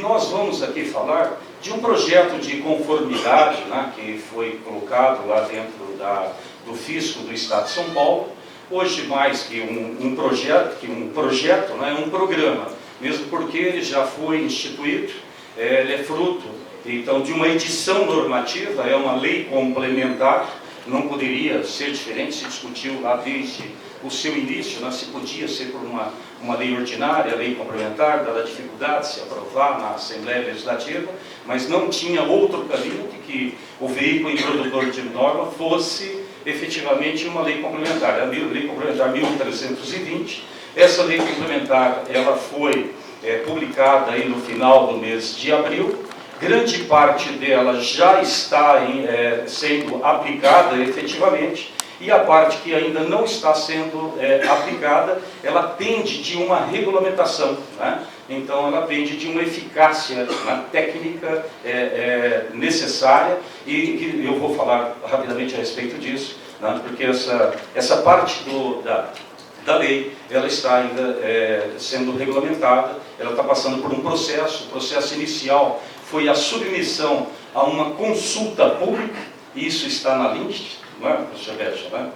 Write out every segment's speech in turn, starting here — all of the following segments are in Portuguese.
nós vamos aqui falar de um projeto de conformidade, né, que foi colocado lá dentro do Fisco do Estado de São Paulo. Hoje, mais que um projeto, né, é um programa, mesmo porque ele já foi instituído, ele é fruto, então, de uma edição normativa, é uma lei complementar, não poderia ser diferente, se discutiu lá desde o seu início, né, se podia ser por uma lei ordinária, lei complementar, dada a dificuldade de se aprovar na Assembleia Legislativa, mas não tinha outro caminho que o veículo introdutor de norma fosse efetivamente uma lei complementar, a lei complementar 1320. Essa lei complementar, ela foi publicada aí no final do mês de abril. Grande parte dela já está sendo aplicada efetivamente, e a parte que ainda não está sendo aplicada, ela pende de uma regulamentação, né? Então ela pende de uma eficácia, né, técnica necessária, e eu vou falar rapidamente a respeito disso, né, porque essa parte da lei, ela está ainda sendo regulamentada, ela está passando por um processo. O processo inicial foi a submissão a uma consulta pública, e isso está na LINST, não é, professor Becha, né?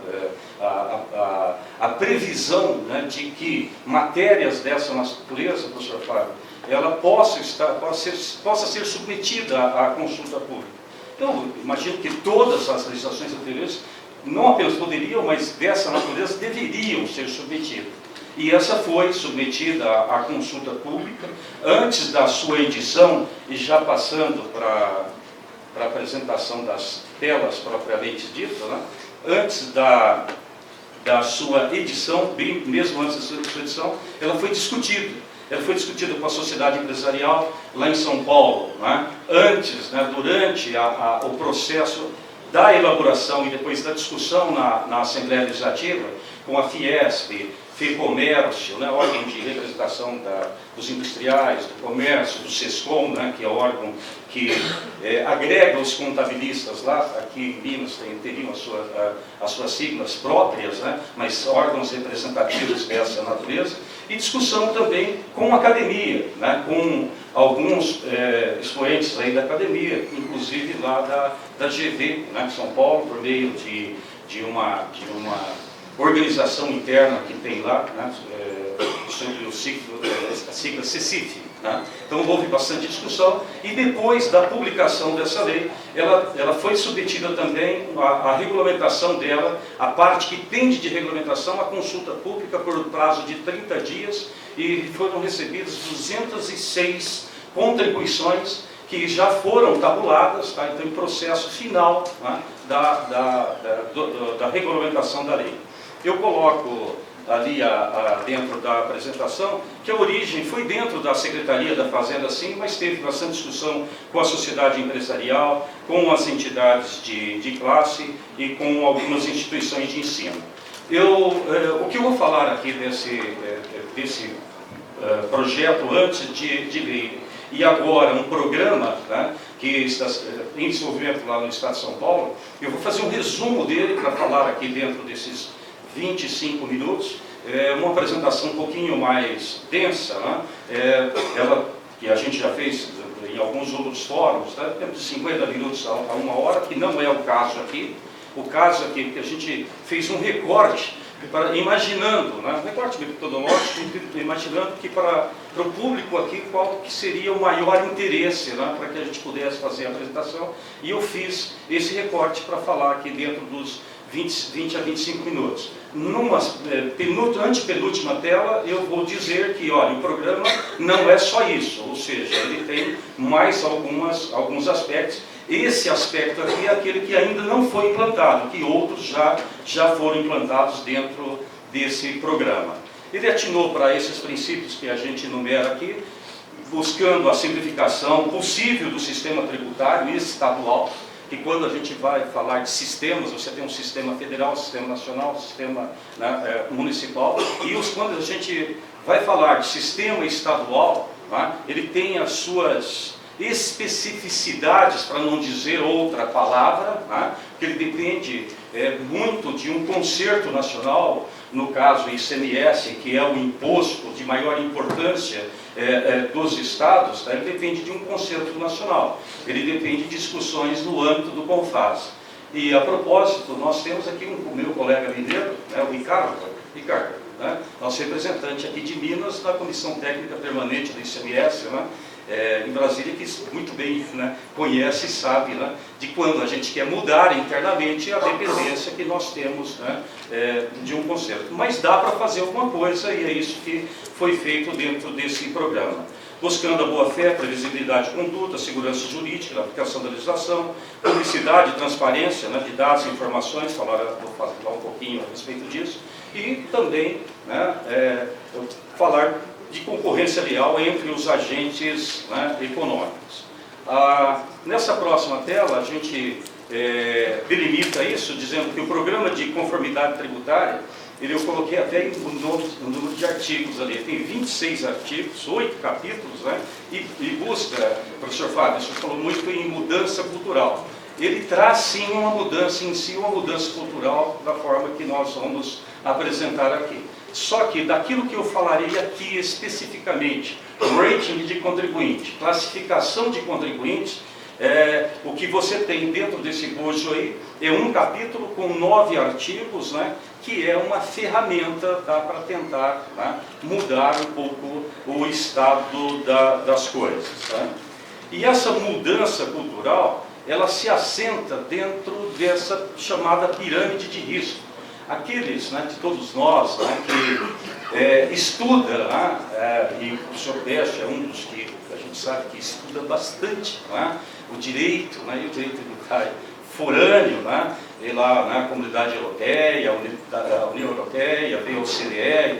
A previsão, né, de que matérias dessa natureza, professor Fábio, ela possa ser submetida à consulta pública. Então, imagino que todas as legislações anteriores não apenas poderiam, mas dessa natureza deveriam ser submetidas. E essa foi submetida à consulta pública antes da sua edição, e já passando para a apresentação das telas propriamente dita, né? Antes da sua edição, bem mesmo antes da sua edição, ela foi discutida. Ela foi discutida com a sociedade empresarial lá em São Paulo, né? Antes, né, durante o processo da elaboração e depois da discussão na Assembleia Legislativa, com a Fiesp, FEComércio, né, órgão de representação dos industriais, do comércio, do SESCOM, né, que é o órgão que agrega os contabilistas lá. Aqui em Minas teriam as suas siglas próprias, né, mas órgãos representativos dessa natureza, e discussão também com a academia, né, com alguns expoentes aí da academia, inclusive lá da GV, né, de São Paulo, por meio de uma organização interna que tem lá, né, sobre a sigla CECIF, né? Então houve bastante discussão, e depois da publicação dessa lei, ela foi submetida também à regulamentação dela, a parte que pende de regulamentação, à consulta pública por prazo de 30 dias, e foram recebidas 206 contribuições que já foram tabuladas, tá? Então, em processo final, né, da regulamentação da lei. Eu coloco ali dentro da apresentação que a origem foi dentro da Secretaria da Fazenda, sim, mas teve bastante discussão com a sociedade empresarial, com as entidades de classe e com algumas instituições de ensino. O que eu vou falar aqui desse projeto antes de lei e agora um programa, né, que está em desenvolvimento lá no Estado de São Paulo, eu vou fazer um resumo dele para falar aqui dentro desses 25 minutos, uma apresentação um pouquinho mais densa, né? Ela que a gente já fez em alguns outros fóruns, né? Temos de 50 minutos a 1 hora, que não é o caso aqui. O caso aqui que a gente fez um recorte, imaginando, né? Um recorte metodológico, imaginando que para o público aqui qual que seria o maior interesse, né? Para que a gente pudesse fazer a apresentação, e eu fiz esse recorte para falar aqui dentro dos 20 a 25 minutos. Numa antepenúltima tela, eu vou dizer que, olha, o programa não é só isso, ou seja, ele tem mais alguns aspectos. Esse aspecto aqui é aquele que ainda não foi implantado, que outros já foram implantados dentro desse programa. Ele atinou para esses princípios que a gente enumera aqui, buscando a simplificação possível do sistema tributário estadual, que quando a gente vai falar de sistemas, você tem um sistema federal, um sistema nacional, um sistema, né, municipal, e quando a gente vai falar de sistema estadual, né, ele tem as suas especificidades, para não dizer outra palavra, né, que ele depende muito de um concerto nacional, no caso ICMS, que é o imposto de maior importância dos estados, tá? Ele depende de um concerto nacional, ele depende de discussões no âmbito do CONFAS. E, a propósito, nós temos aqui o meu colega mineiro, né, o Ricardo, né, nosso representante aqui de Minas, na Comissão Técnica Permanente do ICMS, né, em Brasília, que muito bem, né, conhece e sabe, né, de quando a gente quer mudar internamente a dependência que nós temos, né, de um concerto. Mas dá para fazer alguma coisa, e é isso que foi feito dentro desse programa. Buscando a boa-fé, previsibilidade de conduta, segurança jurídica, na aplicação da legislação, publicidade, transparência, né, de dados e informações, vou falar um pouquinho a respeito disso, e também, né, falar de concorrência leal entre os agentes, né, econômicos. Nessa próxima tela, a gente delimita isso, dizendo que o programa de conformidade tributária, eu coloquei até o número de artigos ali, tem 26 artigos, 8 capítulos, né, e busca, professor Fábio, o senhor falou muito em mudança cultural. Ele traz sim uma mudança em si, uma mudança cultural da forma que nós vamos apresentar aqui. Só que daquilo que eu falarei aqui especificamente, rating de contribuinte, classificação de contribuintes, o que você tem dentro desse bojo aí é um capítulo com 9 artigos, né, que é uma ferramenta para tentar, né, mudar um pouco o estado das coisas. Né? E essa mudança cultural, ela se assenta dentro dessa chamada pirâmide de risco. Aqueles, né, de todos nós, né, que estuda, né, e o professor Best é um dos que a gente sabe que estuda bastante, né, o direito, né, e o direito tributário forâneo, né, e lá na Comunidade Europeia, a União Europeia, a OCDE e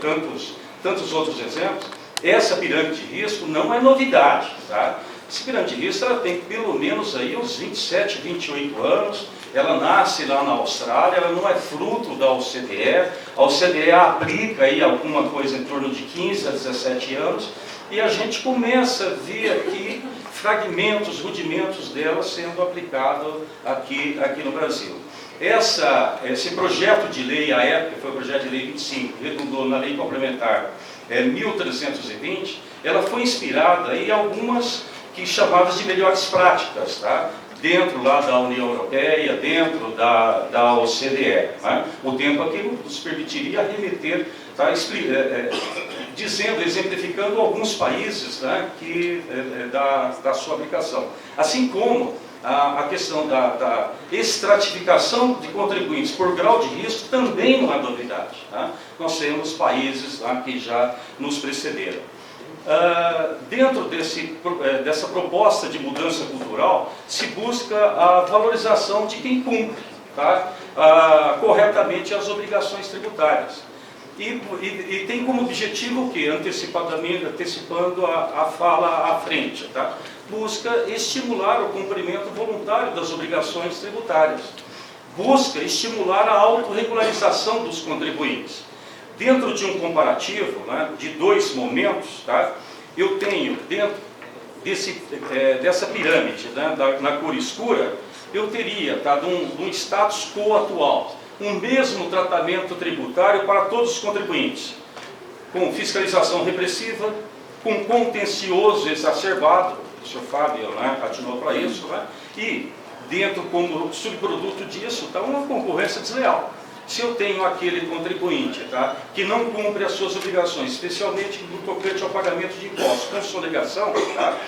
tantos outros exemplos. Essa pirâmide de risco não é novidade, tá? Essa pirâmide de risco ela tem pelo menos aí uns 27, 28 anos, ela nasce lá na Austrália, ela não é fruto da OCDE, a OCDE aplica aí alguma coisa em torno de 15 a 17 anos, e a gente começa a ver aqui fragmentos, rudimentos dela sendo aplicado aqui no Brasil. Esse projeto de lei, à época, foi o projeto de lei 25, redundou na lei complementar 1320, ela foi inspirada em algumas chamadas de melhores práticas, tá? Dentro lá da União Europeia, dentro da OCDE. Né? O tempo aqui nos permitiria remeter, tá? Exemplificando alguns países, né, da sua aplicação. Assim como a questão da estratificação de contribuintes por grau de risco também não é novidade. Tá? Nós temos países lá que já nos precederam. Dentro dessa proposta de mudança cultural, se busca a valorização de quem cumpre, tá? Corretamente as obrigações tributárias. E tem como objetivo o quê? Antecipando a fala à frente, tá? Busca estimular o cumprimento voluntário das obrigações tributárias. Busca estimular a autorregularização dos contribuintes. Dentro de um comparativo, né, de 2 momentos, tá, eu tenho dentro dessa pirâmide, né, na cor escura, eu teria, tá, de um status quo atual, um mesmo tratamento tributário para todos os contribuintes, com fiscalização repressiva, com contencioso exacerbado, o senhor Fábio, né, atinou para isso, né, e dentro como subproduto disso está uma concorrência desleal. Se eu tenho aquele contribuinte, tá, que não cumpre as suas obrigações, especialmente no tocante ao pagamento de impostos com sonegação, tá,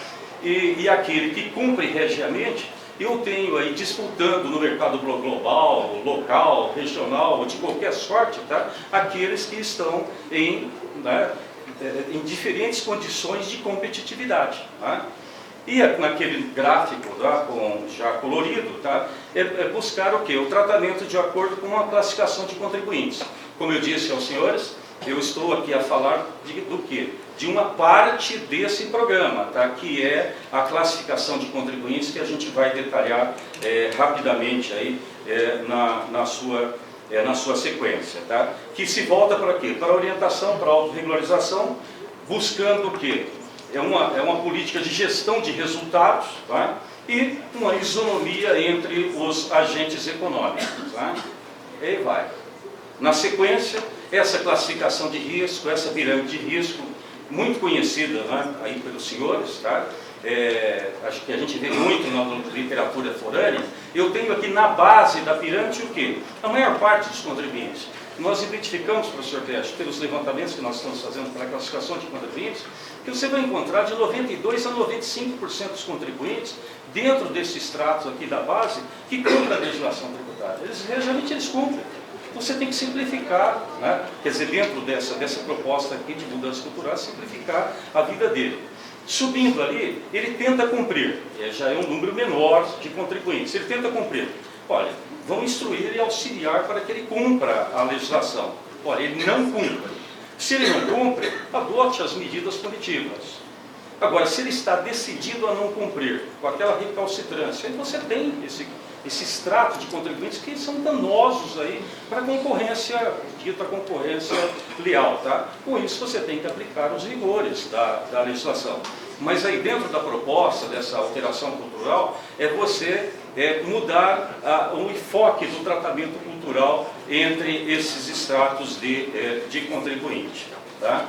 e aquele que cumpre regiamente, eu tenho aí disputando no mercado global, local, regional, ou de qualquer sorte, tá, aqueles que estão em diferentes condições de competitividade. Tá? E naquele gráfico, tá, já colorido, tá, buscar o quê? O tratamento de acordo com uma classificação de contribuintes. Como eu disse aos senhores, eu estou aqui a falar do quê? De uma parte desse programa, tá, que é a classificação de contribuintes, que a gente vai detalhar rapidamente aí, na sua sequência. Tá? Que se volta para quê? Para a orientação, para a autorregularização, buscando o quê? É uma política de gestão de resultados, tá? E uma isonomia entre os agentes econômicos. Tá? E aí vai. Na sequência, essa classificação de risco, essa pirâmide de risco, muito conhecida, né, aí pelos senhores, tá? Acho que a gente vê muito na literatura forânea. Eu tenho aqui na base da pirâmide o quê? A maior parte dos contribuintes. Nós identificamos, professor Teste, pelos levantamentos que nós estamos fazendo para a classificação de contribuintes, que você vai encontrar de 92% a 95% dos contribuintes dentro desse extrato aqui da base que cumprem a legislação tributária. Realmente eles cumprem. Você tem que simplificar, né? Quer dizer, dentro dessa proposta aqui de mudança cultural, simplificar a vida dele. Subindo ali, ele tenta cumprir, já é um número menor de contribuintes, ele tenta cumprir. Olha, vão instruir e auxiliar para que ele cumpra a legislação. Olha, ele não cumpre. Se ele não cumpre, adote as medidas punitivas. Agora, se ele está decidido a não cumprir, com aquela recalcitrância, aí você tem esse extrato de contribuintes que são danosos aí para a concorrência, dita concorrência leal, tá? Com isso você tem que aplicar os rigores da legislação. Mas aí dentro da proposta dessa alteração cultural, você mudar o enfoque do tratamento cultural entre esses estratos de contribuinte, tá?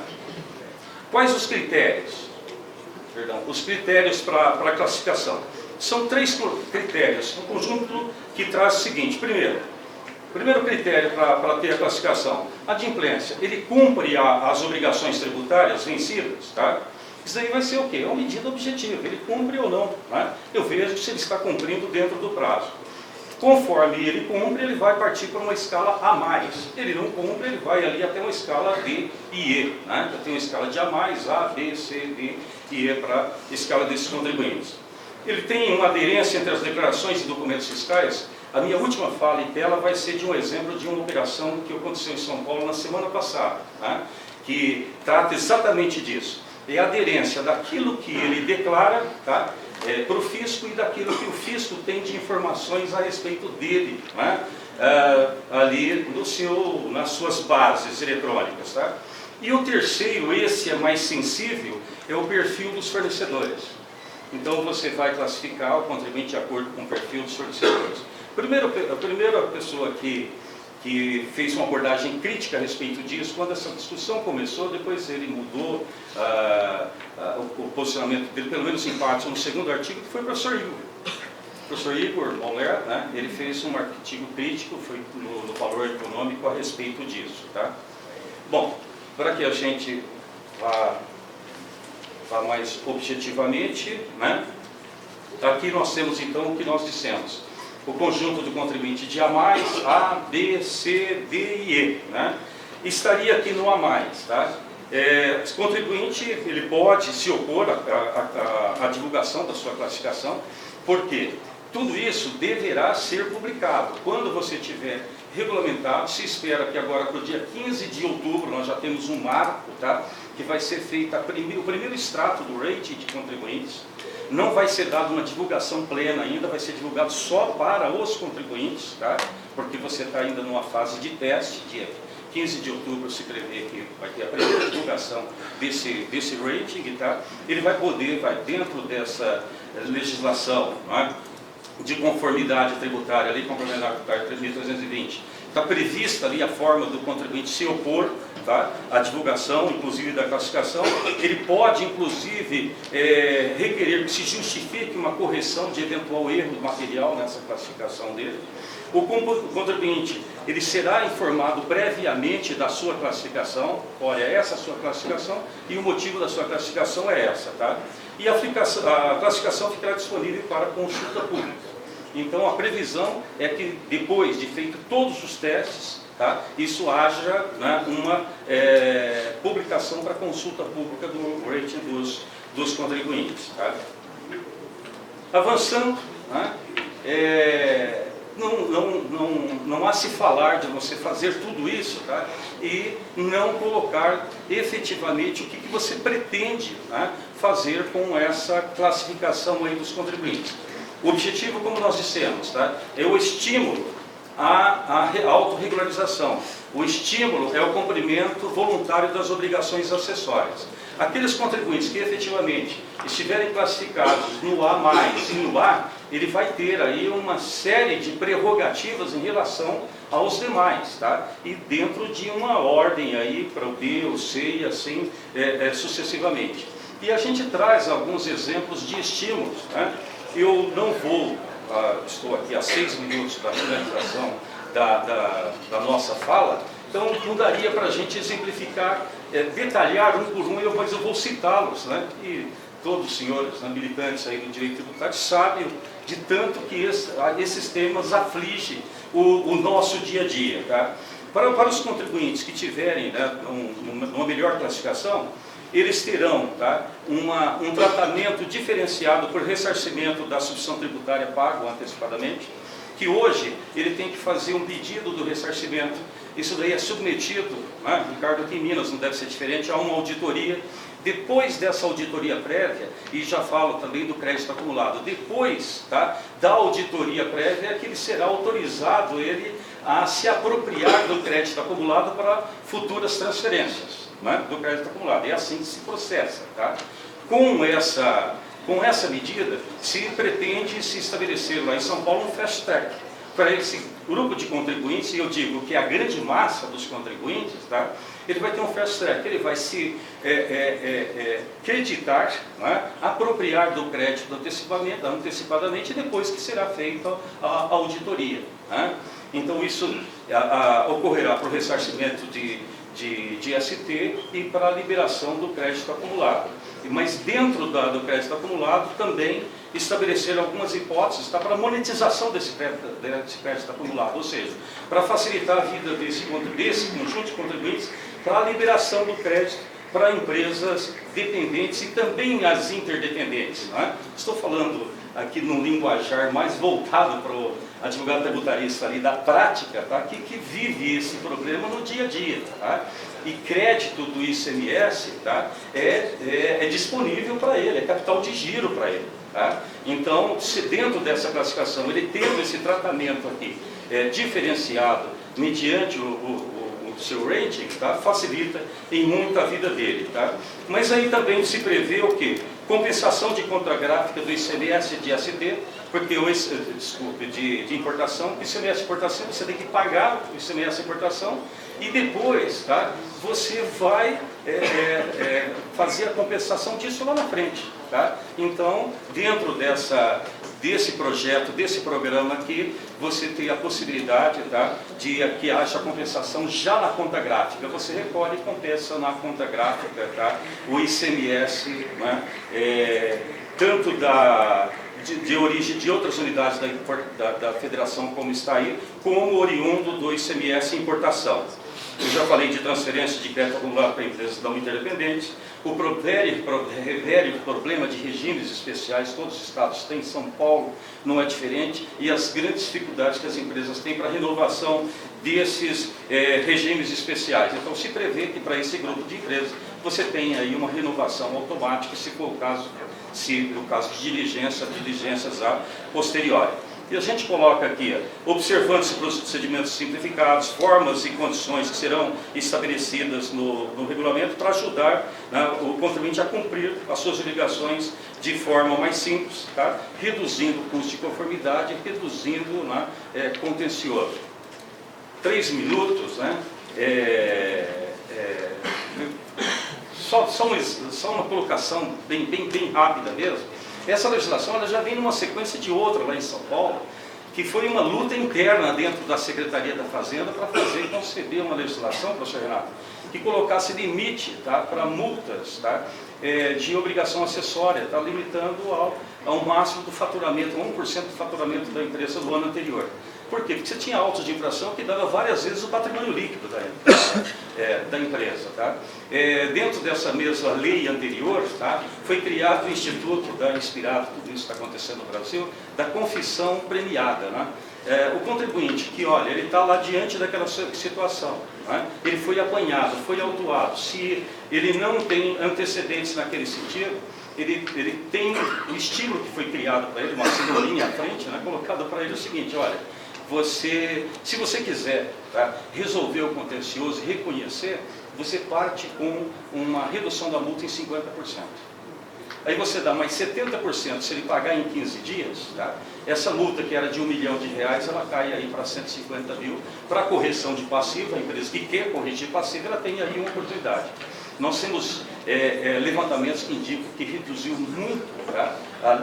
Quais os critérios? Perdão, os critérios para a classificação. São 3 critérios, um conjunto que traz o seguinte. Primeiro critério para ter a classificação, a adimplência. Ele cumpre as obrigações tributárias vencidas, tá? Isso aí vai ser o quê? É uma medida objetiva, ele cumpre ou não, né? Eu vejo se ele está cumprindo dentro do prazo. Conforme ele cumpre, ele vai partir para uma escala A+. Ele não cumpre, ele vai ali até uma escala D e E, né? Eu tenho uma escala de A+, A, B, C, D e E para a escala desses contribuintes. Ele tem uma aderência entre as declarações e documentos fiscais. A minha última fala em tela vai ser de um exemplo de uma operação que aconteceu em São Paulo na semana passada, né? Que trata exatamente disso. É a aderência daquilo que ele declara, tá? Para o fisco e daquilo que o fisco tem de informações a respeito dele, né? Ali nas suas bases eletrônicas. Tá? E o terceiro, esse é mais sensível, é o perfil dos fornecedores. Então você vai classificar o contribuinte de acordo com o perfil dos fornecedores. A primeira pessoa que fez uma abordagem crítica a respeito disso, quando essa discussão começou, depois ele mudou o posicionamento dele, pelo menos em parte, no segundo artigo, que foi o professor Igor. O professor Igor Moller, né, ele fez um artigo crítico, foi no Valor Econômico a respeito disso. Tá? Bom, para que a gente vá mais objetivamente, né, aqui nós temos então o que nós dissemos. O conjunto do contribuinte de A+, A, B, C, D e E, né? Estaria aqui no A+, tá? O contribuinte ele pode se opor à divulgação da sua classificação, porque tudo isso deverá ser publicado. Quando você tiver regulamentado, se espera que agora para o dia 15 de outubro nós já temos um marco, tá? Que vai ser feito o primeiro extrato do rating de contribuintes. Não vai ser dado uma divulgação plena ainda, vai ser divulgado só para os contribuintes, tá? Porque você está ainda numa fase de teste. Dia 15 de outubro se prevê que vai ter a primeira divulgação desse rating, tá? Ele vai dentro dessa legislação, não é? De conformidade tributária, Lei Complementar Tributária 3.320, está prevista ali a forma do contribuinte se opor, tá, à divulgação, inclusive da classificação. Ele pode, inclusive, requerer que se justifique uma correção de eventual erro material nessa classificação dele. O contribuinte ele será informado previamente da sua classificação. Olha, essa é a sua classificação e o motivo da sua classificação é essa, tá? E a classificação ficará disponível para consulta pública. Então a previsão é que depois de feito todos os testes, tá, isso haja, né, uma publicação para consulta pública do rating dos contribuintes. Tá? Avançando, né, não há se falar de você fazer tudo isso, tá, e não colocar efetivamente o que você pretende, né, fazer com essa classificação aí dos contribuintes. O objetivo, como nós dissemos, tá, é o estímulo à autorregularização. O estímulo é o cumprimento voluntário das obrigações acessórias. Aqueles contribuintes que efetivamente estiverem classificados no A+, e no A, ele vai ter aí uma série de prerrogativas em relação aos demais, tá? E dentro de uma ordem aí para o B, o C e assim sucessivamente. E a gente traz alguns exemplos de estímulos, né? Eu não vou, estou aqui há 6 minutos da finalização da nossa fala, então não daria para a gente exemplificar, detalhar um por um, mas eu vou citá-los, né? E todos os senhores, né, militantes aí do direito tributário, sabem de tanto que esses temas afligem o nosso dia a dia, tá? Para os contribuintes que tiverem, né, uma melhor classificação, eles terão, tá, um tratamento diferenciado por ressarcimento da substituição tributária pago antecipadamente, que hoje ele tem que fazer um pedido do ressarcimento. Isso daí é submetido, né, Ricardo, aqui em Minas não deve ser diferente, a uma auditoria. Depois dessa auditoria prévia, e já falo também do crédito acumulado, depois, tá, da auditoria prévia é que ele será autorizado a se apropriar do crédito acumulado para futuras transferências, né, do crédito acumulado. É assim que se processa. Tá? Com essa medida, se pretende se estabelecer lá em São Paulo um fast track para esse grupo de contribuintes, e eu digo que a grande massa dos contribuintes, tá, ele vai ter um fast track, ele vai se creditar, né, apropriar do crédito antecipadamente, depois que será feita a auditoria. Né? Então isso ocorrerá para o ressarcimento de ST e para a liberação do crédito acumulado. Mas dentro do crédito acumulado também estabelecer algumas hipóteses, tá, para a monetização desse crédito acumulado, ou seja, para facilitar a vida desse conjunto de contribuintes para a liberação do crédito para empresas dependentes e também as interdependentes. Né? Estou falando aqui num linguajar mais voltado para o advogado tributarista ali da prática, tá? que vive esse problema no dia a dia. Tá? E crédito do ICMS, tá? é disponível para ele, é capital de giro para ele. Tá? Então, se dentro dessa classificação ele tendo esse tratamento aqui diferenciado mediante o seu rating, tá? Facilita em muito a vida dele. Tá? Mas aí também se prevê o quê? Compensação de contragráfica do ICMS de ST, porque de importação, ICMS importação, você tem que pagar o ICMS importação e depois, tá, você vai fazer a compensação disso lá na frente. Tá? Então, dentro desse projeto, desse programa aqui, você tem a possibilidade, tá, de que haja compensação já na conta gráfica. Você recolhe e compensa na conta gráfica, tá, o ICMS, né, tanto de origem de outras unidades da federação como está aí, como oriundo do ICMS importação. Eu já falei de transferência de crédito acumulado para empresas não interdependentes, o velho problema de regimes especiais, todos os estados têm, São Paulo não é diferente, e as grandes dificuldades que as empresas têm para a renovação desses regimes especiais. Então se prevê que para esse grupo de empresas você tem aí uma renovação automática, se for o caso, de diligências a posteriori. E a gente coloca aqui, observando-se procedimentos simplificados, formas e condições que serão estabelecidas no regulamento para ajudar, né, o contribuinte a cumprir as suas obrigações de forma mais simples, tá? Reduzindo o custo de conformidade, reduzindo, né, contencioso. 3 minutos, né? Só uma colocação bem rápida mesmo. Essa legislação ela já vem numa sequência de outra lá em São Paulo, que foi uma luta interna dentro da Secretaria da Fazenda para conceber uma legislação, professor Renato, que colocasse limite, tá, para multas, tá, de obrigação acessória, tá, limitando ao máximo do faturamento, 1% do faturamento da empresa do ano anterior. Por quê? Porque você tinha autos de infração que dava várias vezes o patrimônio líquido da empresa. Tá? Dentro dessa mesma lei anterior, tá, foi criado o Instituto, inspirado, tudo isso está acontecendo no Brasil, da confissão premiada. Né? O contribuinte que, olha, ele está lá diante daquela situação, né? Ele foi apanhado, foi autuado, se ele não tem antecedentes naquele sentido, ele tem o estímulo que foi criado para ele, uma cenourinha à frente, né, colocado para ele o seguinte, olha, se você quiser, tá, resolver o contencioso e reconhecer, você parte com uma redução da multa em 50%. Aí você dá mais 70% se ele pagar em 15 dias, tá? Essa multa que era de R$1 milhão, ela cai aí para 150 mil. Para correção de passivo, a empresa que quer corrigir passivo, ela tem aí uma oportunidade. Nós temos levantamentos que indicam que reduziu muito, tá, a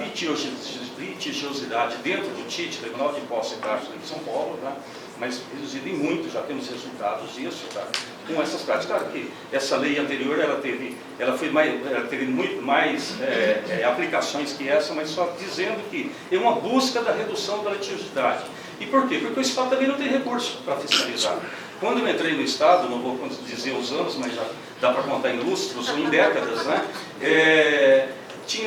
litigiosidade dentro do TIT, Tribunal de Impostos e Taxas de São Paulo, tá, mas reduzido em muito, já temos resultados disso, tá, com essas práticas. Claro que essa lei anterior ela teve muito mais aplicações que essa, mas só dizendo que é uma busca da redução da litigiosidade. E por quê? Porque o Estado também não tem recurso para fiscalizar. Quando eu entrei no Estado, não vou dizer os anos, mas já dá para contar em lustros ou em décadas, né?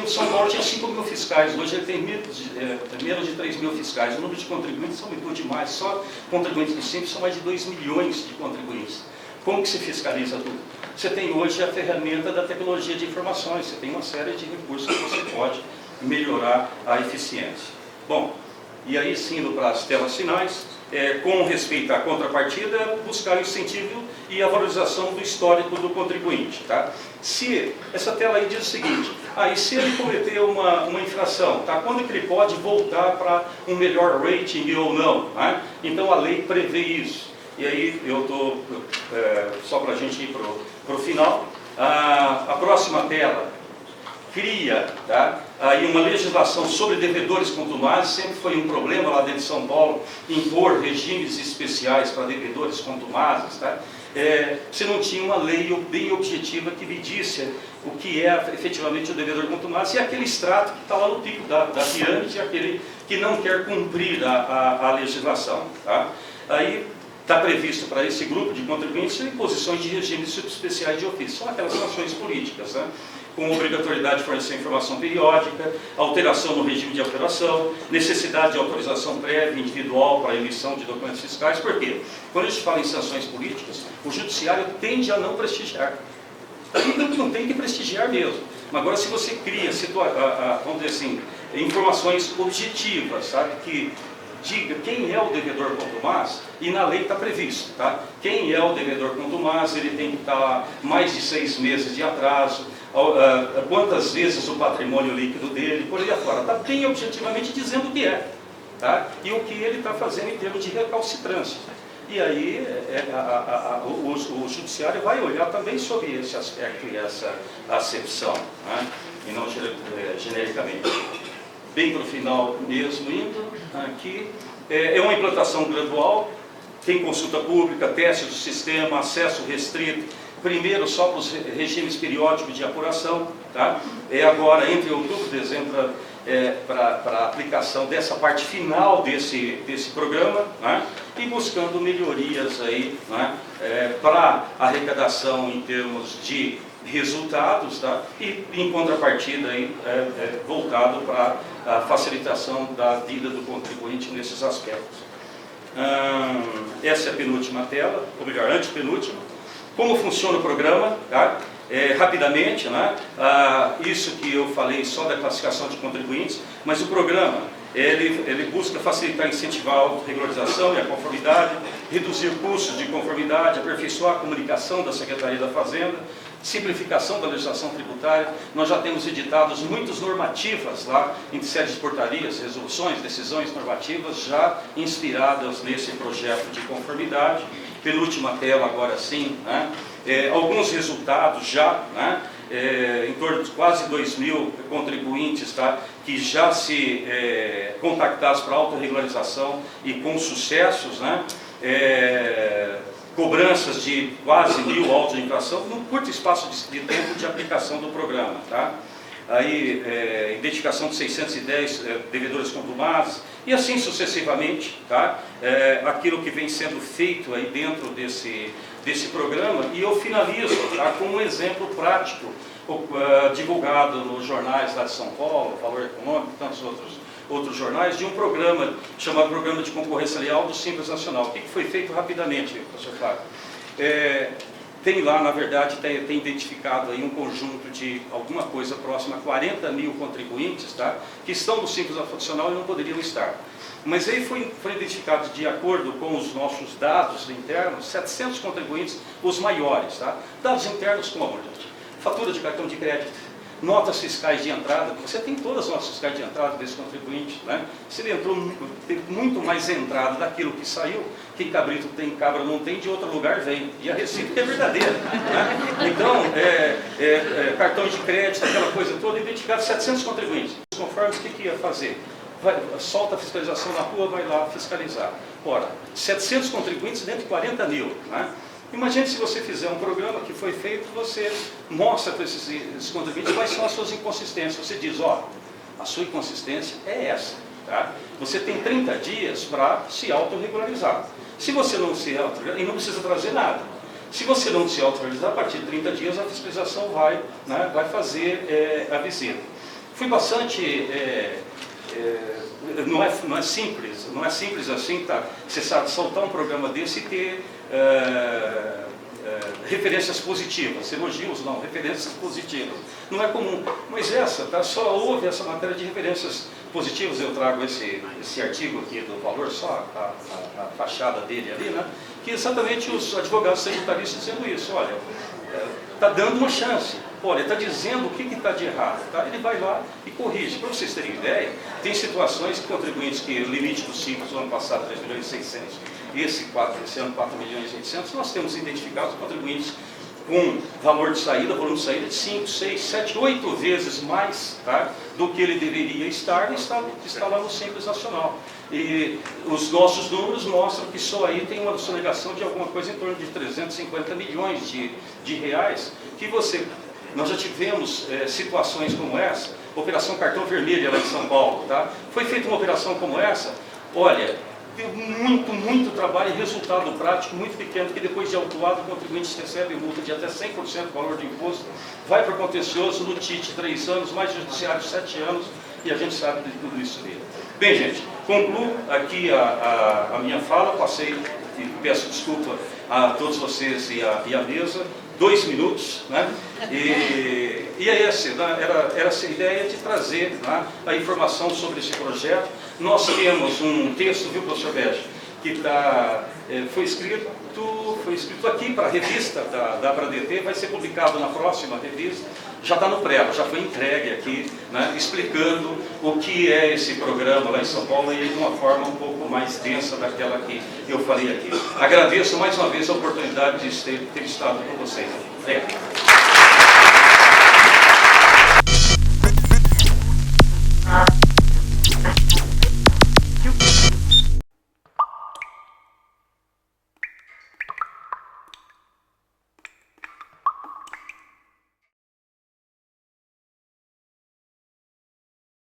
São Paulo tinha 5 mil fiscais, hoje ele tem menos de 3 mil fiscais. O número de contribuintes aumentou demais, só contribuintes do Simples são mais de 2 milhões de contribuintes. Como que se fiscaliza tudo? Você tem hoje a ferramenta da tecnologia de informações, você tem uma série de recursos que você pode melhorar a eficiência. Bom, e aí sim, indo para as telas finais, com respeito à contrapartida, buscar o incentivo e a valorização do histórico do contribuinte. Tá? Essa tela aí diz o seguinte, e se ele cometer uma infração, tá? Quando que ele pode voltar para um melhor rating ou não? Né? Então a lei prevê isso. E aí eu estou, só para a gente ir para o final, a próxima tela cria, tá, aí uma legislação sobre devedores contumazes. Sempre foi um problema lá dentro de São Paulo impor regimes especiais para devedores contumazes. Tá? Você não tinha uma lei bem objetiva que medisse o que é efetivamente o devedor contumaz e aquele extrato que está lá no pico da pirâmide, aquele que não quer cumprir a legislação. Tá? Aí está previsto para esse grupo de contribuintes imposições de regimes especiais de ofício. São aquelas sanções políticas, né? Com obrigatoriedade de fornecer informação periódica, alteração no regime de operação, necessidade de autorização prévia individual para a emissão de documentos fiscais. Por quê? Quando a gente fala em sanções políticas, o judiciário tende a não prestigiar. Não tem que prestigiar mesmo. Mas agora, se você cria, vamos dizer assim, informações objetivas, sabe, que diga quem é o devedor contumaz, e na lei está previsto, tá? Quem é o devedor contumaz, ele tem que estar mais de 6 meses de atraso, quantas vezes o patrimônio líquido dele, por aí afora. Está bem objetivamente dizendo o que é, tá? E o que ele está fazendo em termos de recalcitrância. E aí o judiciário vai olhar também sobre esse aspecto e essa acepção, né? E não genericamente. Bem para o final mesmo, indo aqui, é uma implantação gradual, tem consulta pública, teste do sistema, acesso restrito, primeiro só para os regimes periódicos de apuração, tá? Agora, entre outubro e dezembro, para a aplicação dessa parte final desse programa, né? E buscando melhorias aí, né? Para arrecadação em termos de resultados, tá? E em contrapartida aí, voltado para a facilitação da vida do contribuinte nesses aspectos. Essa é a penúltima tela, ou melhor, antepenúltima. Como funciona o programa? Tá? Rapidamente, né? Isso que eu falei só da classificação de contribuintes, mas o programa ele busca facilitar e incentivar a autorregularização e a conformidade, reduzir custos de conformidade, aperfeiçoar a comunicação da Secretaria da Fazenda, simplificação da legislação tributária. Nós já temos editados muitas normativas lá, em séries de portarias, resoluções, decisões normativas já inspiradas nesse projeto de conformidade. Penúltima tela agora sim, né? Alguns resultados já, né? Em torno de quase 2.000 contribuintes, tá? Que já se contactados para autorregularização e com sucessos, né? Cobranças de quase 1.000 autos de infração num curto espaço de tempo de aplicação do programa. Tá? Aí, identificação de 610 devedores contumazes e assim sucessivamente. Tá? Aquilo que vem sendo feito aí dentro desse programa, e eu finalizo, tá, com um exemplo prático divulgado nos jornais lá de São Paulo, Valor Econômico e tantos outros jornais, de um programa chamado Programa de Concorrência Leal do Simples Nacional. O que foi feito rapidamente, professor Flávio? tem lá, na verdade, tem identificado aí um conjunto de alguma coisa próxima a 40 mil contribuintes, tá? Que estão no Simples Nacional e não poderiam estar. Mas aí foi identificado, de acordo com os nossos dados internos, 700 contribuintes, os maiores, tá? Dados internos como, gente? Fatura de cartão de crédito, notas fiscais de entrada, você tem todas as notas fiscais de entrada desse contribuinte, né? Se ele entrou, teve muito mais entrada daquilo que saiu, que cabrito tem, cabra não tem, de outro lugar vem. E a receita é verdadeira, né? Então, cartão de crédito, aquela coisa toda, identificado 700 contribuintes. Conforme o que ia fazer? Solta a fiscalização na rua, vai lá fiscalizar. Ora, 700 contribuintes dentro de 40 mil, né? Imagine se você fizer um programa que foi feito, você mostra para esses contribuintes quais são as suas inconsistências. Você diz, ó, a sua inconsistência é essa, tá? Você tem 30 dias para se autorregularizar. Se você não se autorregularizar, e não precisa trazer nada. Se você não se autorregularizar, a partir de 30 dias a fiscalização vai, né, vai fazer a visita. Fui bastante... não é simples assim, tá? Você sabe soltar um programa desse e ter referências positivas, elogios não, referências positivas. Não é comum, mas essa, tá? Só houve essa matéria de referências positivas. Eu trago esse artigo aqui do Valor, só a fachada dele ali, né? Que exatamente os advogados tributaristas dizendo isso, olha, está dando uma chance. Olha, está dizendo o que está de errado, tá? Ele vai lá e corrige. Para vocês terem ideia, tem situações que contribuintes que o limite do Simples no ano passado 3 milhões e 600, esse ano 4 milhões e 800, nós temos identificados contribuintes com valor de saída, volume de saída de 5, 6, 7, 8 vezes mais, tá, do que ele deveria estar, e está lá no Simples Nacional. E os nossos números mostram que só aí tem uma sonegação de alguma coisa em torno de 350 milhões de reais, que nós já tivemos situações como essa, Operação Cartão Vermelho lá em São Paulo, tá? Foi feita uma operação como essa, olha, deu muito trabalho e resultado prático muito pequeno, que depois de autuado o contribuinte recebe multa de até 100% do valor de imposto, vai para o contencioso, no TIT 3 anos, mais judiciário 7 anos, e a gente sabe de tudo isso dele. Bem, gente, concluo aqui a minha fala, passei e peço desculpa a todos vocês e a mesa, 2 minutos, né? E é esse, né? Era essa a ideia de trazer, né, a informação sobre esse projeto. Nós temos um texto, viu, professor Bege, que foi escrito aqui para a revista da ABRADT, vai ser publicado na próxima revista, já está no prelo, já foi entregue aqui, né, explicando o que é esse programa lá em São Paulo, e de uma forma um pouco mais densa daquela que eu falei aqui. Agradeço mais uma vez a oportunidade de ter estado com vocês. Obrigado.